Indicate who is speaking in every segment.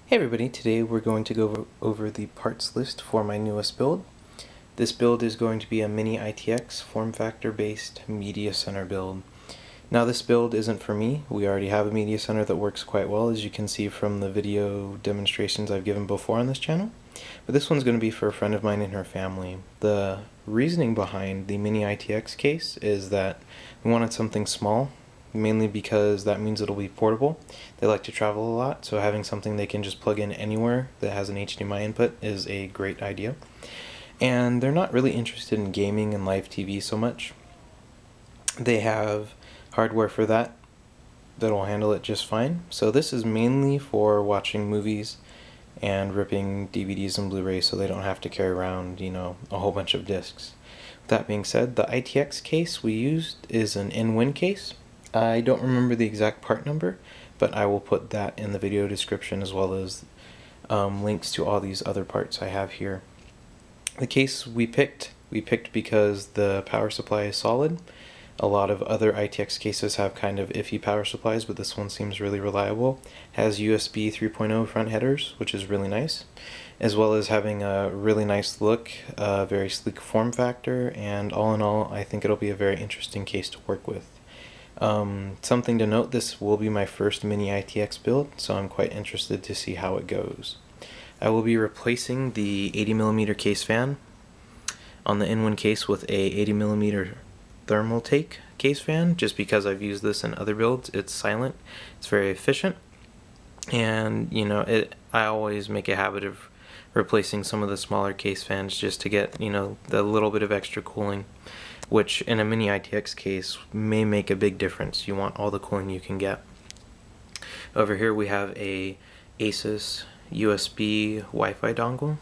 Speaker 1: Hey everybody, today we're going to go over the parts list for my newest build. This build is going to be a Mini-ITX form factor based media center build. Now this build isn't for me. We already have a media center that works quite well, as you can see from the video demonstrations I've given before on this channel. But this one's going to be for a friend of mine and her family. The reasoning behind the Mini-ITX case is that we wanted something small, mainly because that means it'll be portable. They like to travel a lot, so having something they can just plug in anywhere that has an HDMI input is a great idea. And they're not really interested in gaming and live TV so much. They have hardware for that'll handle it just fine. So this is mainly for watching movies and ripping DVDs and Blu-rays so they don't have to carry around, a whole bunch of discs. With that being said, the ITX case we used is an WIN case. I don't remember the exact part number, but I will put that in the video description, as well as links to all these other parts I have here. The case we picked because the power supply is solid. A lot of other ITX cases have kind of iffy power supplies, but this one seems really reliable. Has USB 3.0 front headers, which is really nice, as well as having a really nice look, very sleek form factor, and all in all, I think it'll be a very interesting case to work with. Something to note, this will be my first Mini-ITX build, so I'm quite interested to see how it goes. I will be replacing the 80mm case fan on the WIN case with a 80mm thermal take case fan, just because I've used this in other builds. It's silent, it's very efficient, and I always make a habit of replacing some of the smaller case fans just to get the little bit of extra cooling, which in a Mini-ITX case may make a big difference. You want all the cooling you can get. Over here we have a Asus USB Wi-Fi dongle.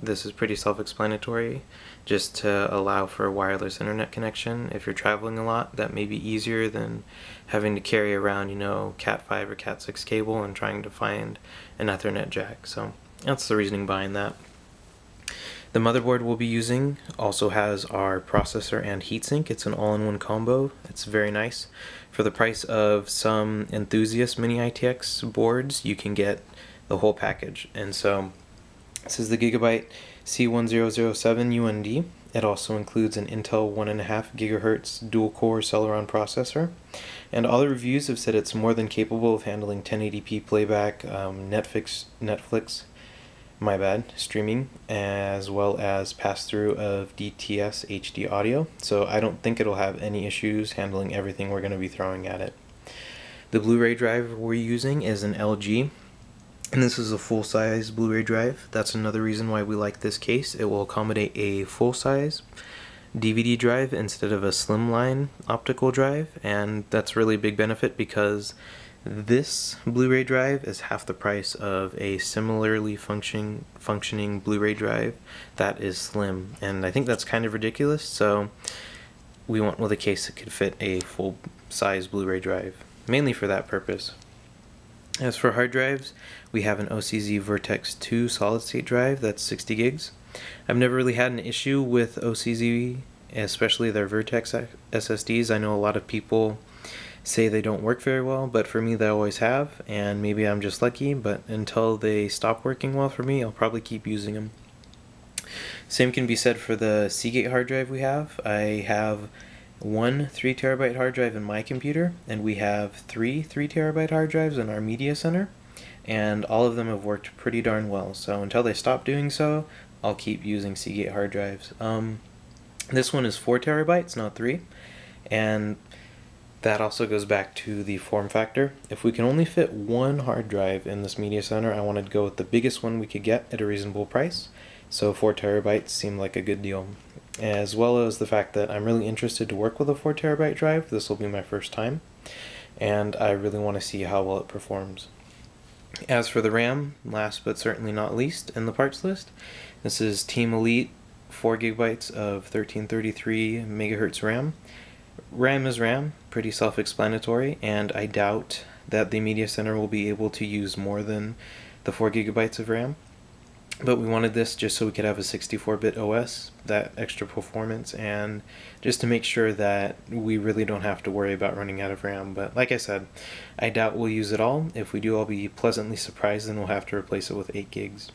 Speaker 1: This is pretty self-explanatory, just to allow for a wireless internet connection. If you're traveling a lot, that may be easier than having to carry around, Cat 5 or Cat 6 cable and trying to find an Ethernet jack. So that's the reasoning behind that. The motherboard we'll be using also has our processor and heatsink. It's an all-in-one combo. It's very nice. For the price of some enthusiast Mini-ITX boards, you can get the whole package. And so this is the GIGABYTE C1007 UND. It also includes an Intel 1.5 GHz dual-core Celeron processor. And all the reviews have said it's more than capable of handling 1080p playback, Netflix, streaming, as well as pass-through of DTS HD audio, so I don't think it'll have any issues handling everything we're going to be throwing at it. The Blu-ray drive we're using is an LG, and this is a full-size Blu-ray drive. That's another reason why we like this case. It will accommodate a full-size DVD drive instead of a slimline optical drive, and that's really a big benefit because this Blu-ray drive is half the price of a similarly functioning Blu-ray drive that is slim, and I think that's kind of ridiculous, so we went with a case that could fit a full-size Blu-ray drive, mainly for that purpose. As for hard drives, we have an OCZ Vertex 2 solid-state drive that's 60 gigs. I've never really had an issue with OCZ, especially their Vertex SSDs. I know a lot of people say they don't work very well, but for me they always have, and maybe I'm just lucky, but until they stop working well for me, I'll probably keep using them. Same can be said for the Seagate hard drive we have. I have one 3TB hard drive in my computer, and we have three 3TB hard drives in our media center, and all of them have worked pretty darn well, so until they stop doing so, I'll keep using Seagate hard drives. This one is 4TB, not 3, and that also goes back to the form factor. If we can only fit one hard drive in this media center, I wanted to go with the biggest one we could get at a reasonable price. So 4TB seemed like a good deal. As well as the fact that I'm really interested to work with a 4TB drive. This will be my first time, and I really want to see how well it performs. As for the RAM, last but certainly not least in the parts list, this is Team Elite 4GB of 1333 MHz RAM. RAM is RAM, pretty self-explanatory, and I doubt that the media center will be able to use more than the 4GB of RAM. But we wanted this just so we could have a 64-bit OS, that extra performance, and just to make sure that we really don't have to worry about running out of RAM. But like I said, I doubt we'll use it all. If we do, I'll be pleasantly surprised, and we'll have to replace it with 8 gigs.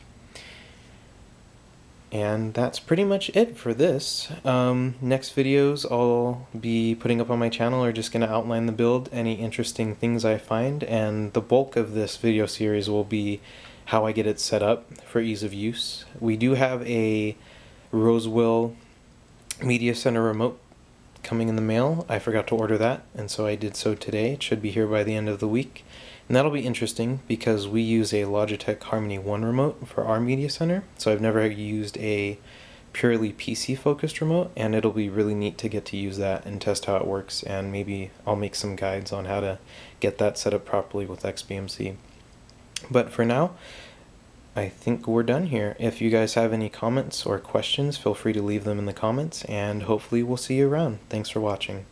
Speaker 1: And that's pretty much it for this. Next videos I'll be putting up on my channel are just going to outline the build, any interesting things I find, and the bulk of this video series will be how I get it set up for ease of use. We do have a Rosewell Media Center remote coming in the mail. I forgot to order that, and so I did so today. It should be here by the end of the week. And that'll be interesting because we use a Logitech Harmony 1 remote for our media center, so I've never used a purely PC focused remote, and it'll be really neat to get to use that and test how it works, and maybe I'll make some guides on how to get that set up properly with XBMC. But for now, I think we're done here. If you guys have any comments or questions, feel free to leave them in the comments, and hopefully we'll see you around. Thanks for watching.